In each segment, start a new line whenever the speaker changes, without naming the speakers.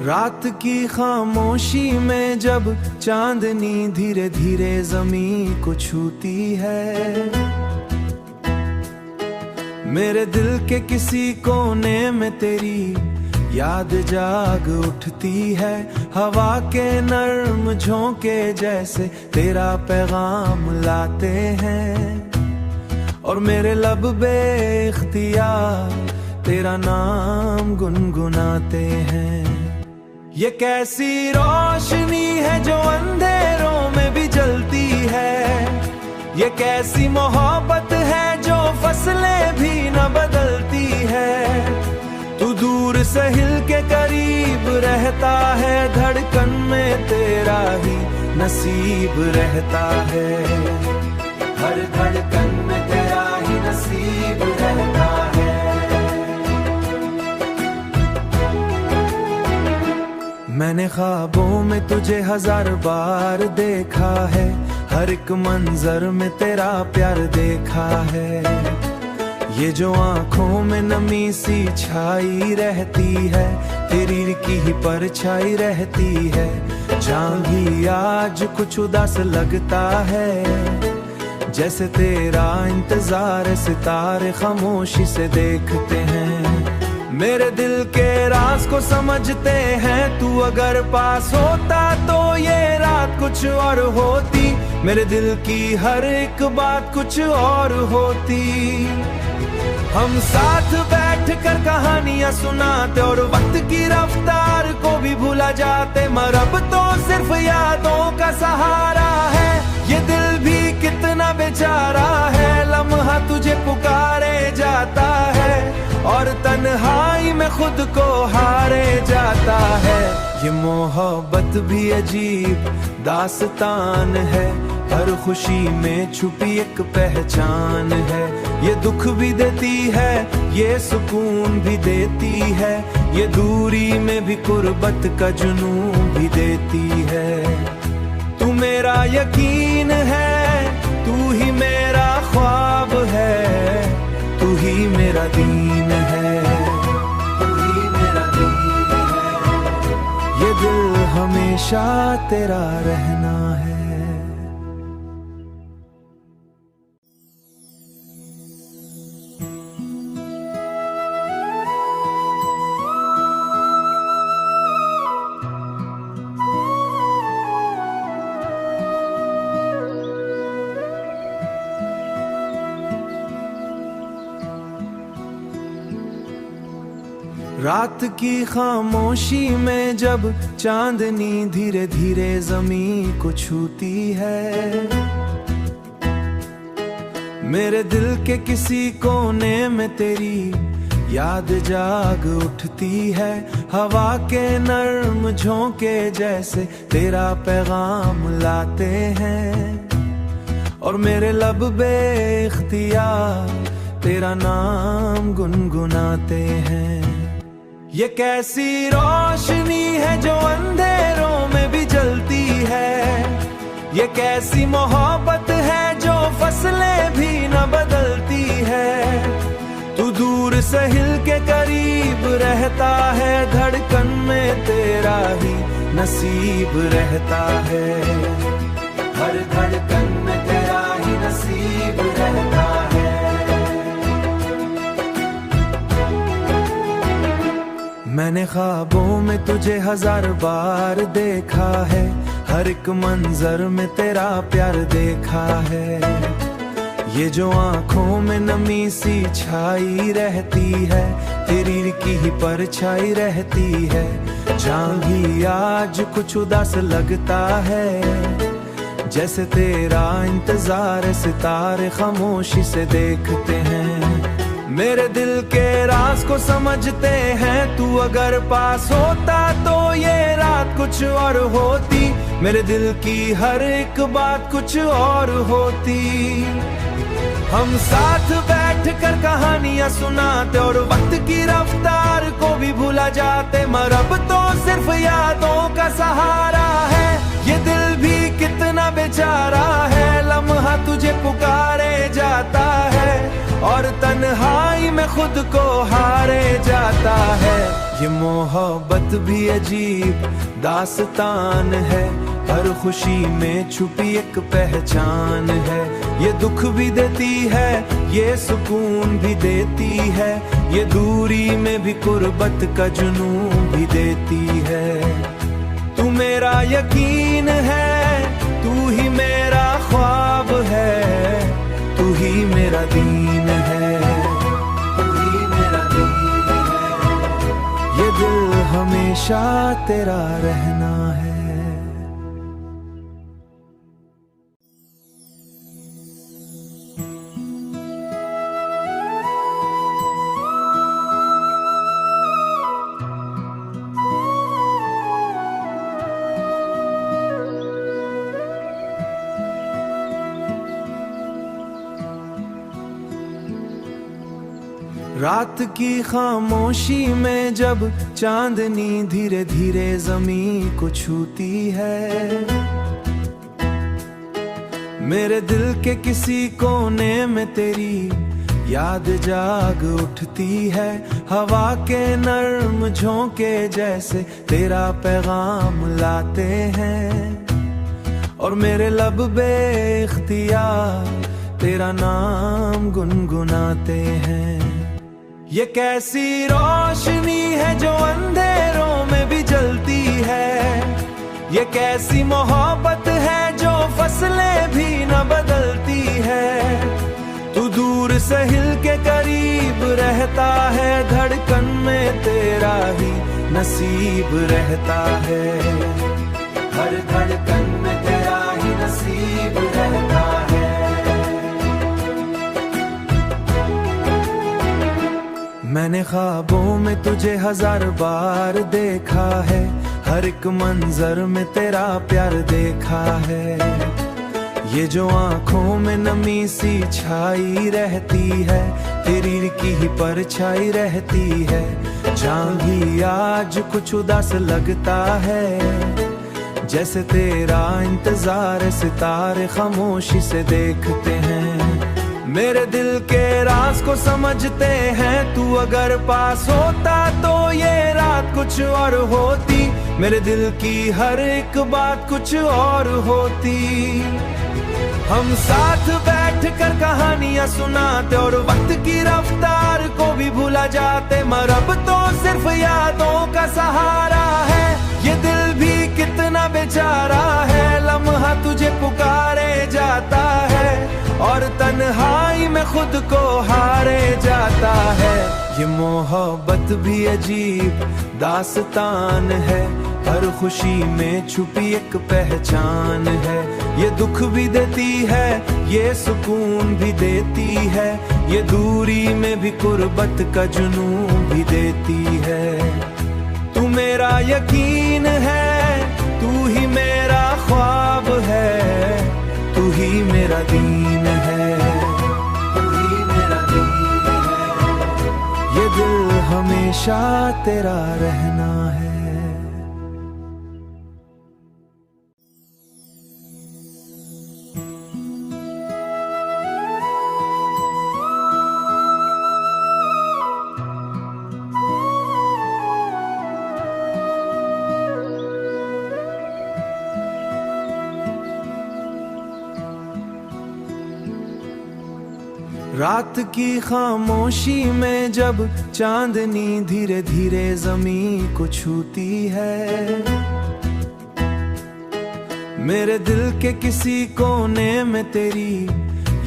रात की खामोशी में जब चांदनी धीरे धीरे जमीन को छूती है, मेरे दिल के किसी कोने में तेरी याद जाग उठती है। हवा के नर्म झोंके जैसे तेरा पैगाम लाते हैं, और मेरे लब बेख्तियार तेरा नाम गुनगुनाते हैं। ये कैसी रोशनी है जो अंधेरों में भी जलती है, ये कैसी मोहब्बत है जो फसलें भी न बदलती है। तू दूर से हिल के करीब रहता है, धड़कन में तेरा ही नसीब रहता है। हर धड़कन में तेरा ही नसीब रहता है। मैंने ख्वाबों में तुझे 1000 बार देखा है, हर एक मंजर में तेरा प्यार देखा है। ये जो आंखों में नमी सी छाई रहती है, तेरी की ही परछाई रहती है। चांद भी आज कुछ उदास लगता है, जैसे तेरा इंतजार सितारे खामोशी से देखते हैं। मेरे दिल के राज को समझते हैं, तू अगर पास होता तो ये रात कुछ और होती। मेरे दिल की हर एक बात कुछ और होती। हम साथ बैठकर कहानियां सुनाते और वक्त की रफ्तार को भी भूला जाते, मगर अब तो सिर्फ यादों का सहारा है। ये दिल भी कितना बेचारा है, लम्हा तुझे पुकारे जाता है और तन्हाई में खुद को हारे जाता है। ये मोहब्बत भी अजीब दास्तान है, हर खुशी में छुपी एक पहचान है। ये दुख भी देती है, ये सुकून भी देती है, ये दूरी में भी कुर्बत का जुनून भी देती है। तू मेरा यकीन है, तू ही मेरा ख्वाब है, तू ही मेरा दीन है, तू ही मेरा दीन है। ये दिल हमेशा तेरा रहना है। रात की खामोशी में जब चांदनी धीरे धीरे जमीन को छूती है, मेरे दिल के किसी कोने में तेरी याद जाग उठती है। हवा के नर्म झोंके जैसे तेरा पैगाम लाते हैं, और मेरे लब बेख्तियार तेरा नाम गुनगुनाते हैं। ये कैसी रोशनी है जो अंधेरों में भी जलती है, ये कैसी मोहब्बत है जो फसलें भी न बदलती है। तू दूर से हिल के करीब रहता है, धड़कन में तेरा ही नसीब रहता है। हर धड़कन में तेरा ही नसीब रहता है। मैंने ख्वाबों में तुझे 1000 बार देखा है, हर एक मंजर में तेरा प्यार देखा है। ये जो आंखों में नमी सी छाई रहती है, तेरी की ही परछाई रहती है। चांद भी आज कुछ उदास लगता है, जैसे तेरा इंतजार सितारे खामोशी से देखते हैं। मेरे दिल के राज को समझते हैं, तू अगर पास होता तो ये रात कुछ और होती। मेरे दिल की हर एक बात कुछ और होती। हम साथ बैठकर कहानियां सुनाते और वक्त की रफ्तार को भी भूला जाते, मगर अब तो सिर्फ यादों का सहारा है। ये दिल भी कितना बेचारा है, लम्हा तुझे पुकारे जाता है और तन्हाई में खुद को हारे जाता है। ये मोहब्बत भी अजीब दास्तान है, हर खुशी में छुपी एक पहचान है। ये दुख भी देती है, ये सुकून भी देती है, ये दूरी में भी कुर्बत का जुनून भी देती है। तू मेरा यकीन है, तू ही मेरा ख्वाब है, तू ही मेरा दीन है, तू ही मेरा दीन है। ये दिल हमेशा तेरा रहना है। रात की खामोशी में जब चांदनी धीरे धीरे जमीन को छूती है, मेरे दिल के किसी कोने में तेरी याद जाग उठती है। हवा के नर्म झोंके जैसे तेरा पैगाम लाते हैं, और मेरे लब बेख्तियार तेरा नाम गुनगुनाते हैं। ये कैसी रोशनी है जो अंधेरों में भी जलती है, ये कैसी मोहब्बत है जो फसलें भी न बदलती है। तू दूर से हिल के करीब रहता है, धड़कन में तेरा ही नसीब रहता है, हर धड़कन में तेरा ही नसीब रहता है। मैंने ख्वाबों में तुझे हजार बार देखा है, हर एक मंजर में तेरा प्यार देखा है। ये जो आंखों में नमी सी छाई रहती है, तेरी की ही परछाई रहती है। चांद भी आज कुछ उदास लगता है, जैसे तेरा इंतजार सितारे खामोशी से देखते हैं। मेरे दिल के राज को समझते हैं, तू अगर पास होता तो ये रात कुछ और होती। मेरे दिल की हर एक बात कुछ और होती। हम साथ बैठकर कहानियां सुनाते और वक्त की रफ्तार को भी भूला जाते, मगर अब तो सिर्फ यादों का सहारा है। ये दिल भी कितना बेचारा है, लम्हा तुझे पुकारे जाता है और तन्हाई में खुद को हारे जाता है। ये मोहब्बत भी अजीब दास्तान है, हर खुशी में छुपी एक पहचान है। ये दुख भी देती है, ये सुकून भी देती है, ये दूरी में भी कुर्बत का जुनून भी देती है। तू मेरा यकीन है, तू ही मेरा ख्वाब है, तू ही मेरा दीन है, तू ही मेरा दीन है। ये दिल हमेशा तेरा रहना है। रात की खामोशी में जब चांदनी धीरे धीरे जमीन को छूती है, मेरे दिल के किसी कोने में तेरी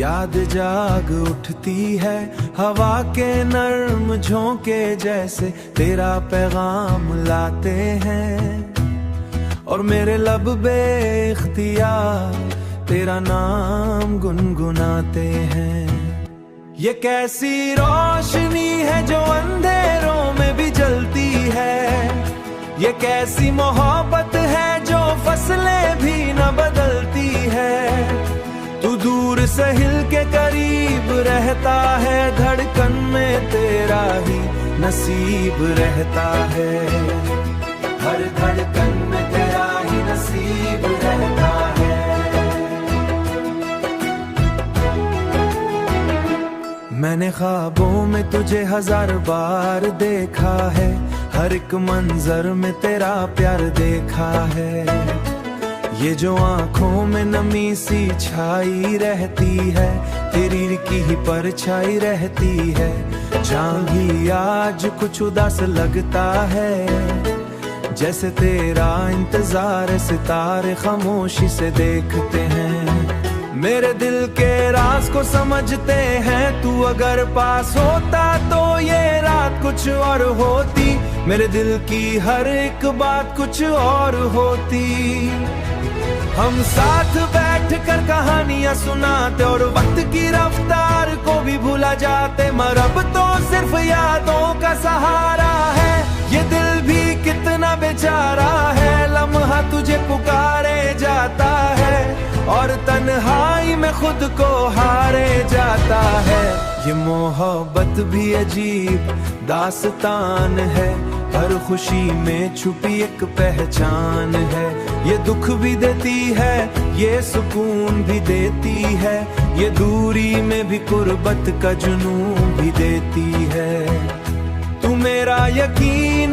याद जाग उठती है। हवा के नर्म झोंके जैसे तेरा पैगाम लाते हैं, और मेरे लब बेख्तियार तेरा नाम गुनगुनाते हैं। ये कैसी रोशनी है जो अंधेरों में भी जलती है, ये कैसी मोहब्बत है जो फसलें भी न बदलती है। तू दूर से हिल के करीब रहता है, धड़कन में तेरा ही नसीब रहता है, हर धड़कन में तेरा ही नसीब रहता है। मैंने ख्वाबों में तुझे हजार बार देखा है, हर एक मंजर में तेरा प्यार देखा है। ये जो आंखों में नमी सी छाई रहती है, तेरी की ही परछाई रहती है। चांद भी आज कुछ उदास लगता है, जैसे तेरा इंतजार सितारे खामोशी से देखते हैं। मेरे दिल के राज को समझते हैं, तू अगर पास होता तो ये रात कुछ और होती। मेरे दिल की हर एक बात कुछ और होती। हम साथ बैठकर कहानियां सुनाते और वक्त की रफ्तार को भी भूला जाते, मगर अब तो सिर्फ यादों का सहारा है। ये दिल भी कितना बेचारा है, लम्हा तुझे पुकारे जाता है और तन्हाई में खुद को हारे जाता है। ये मोहब्बत भी अजीब दास्तान है, हर खुशी में छुपी एक पहचान है। ये दुख भी देती है, ये सुकून भी देती है, ये दूरी में भी कुर्बत का जुनून भी देती है। तू मेरा यकीन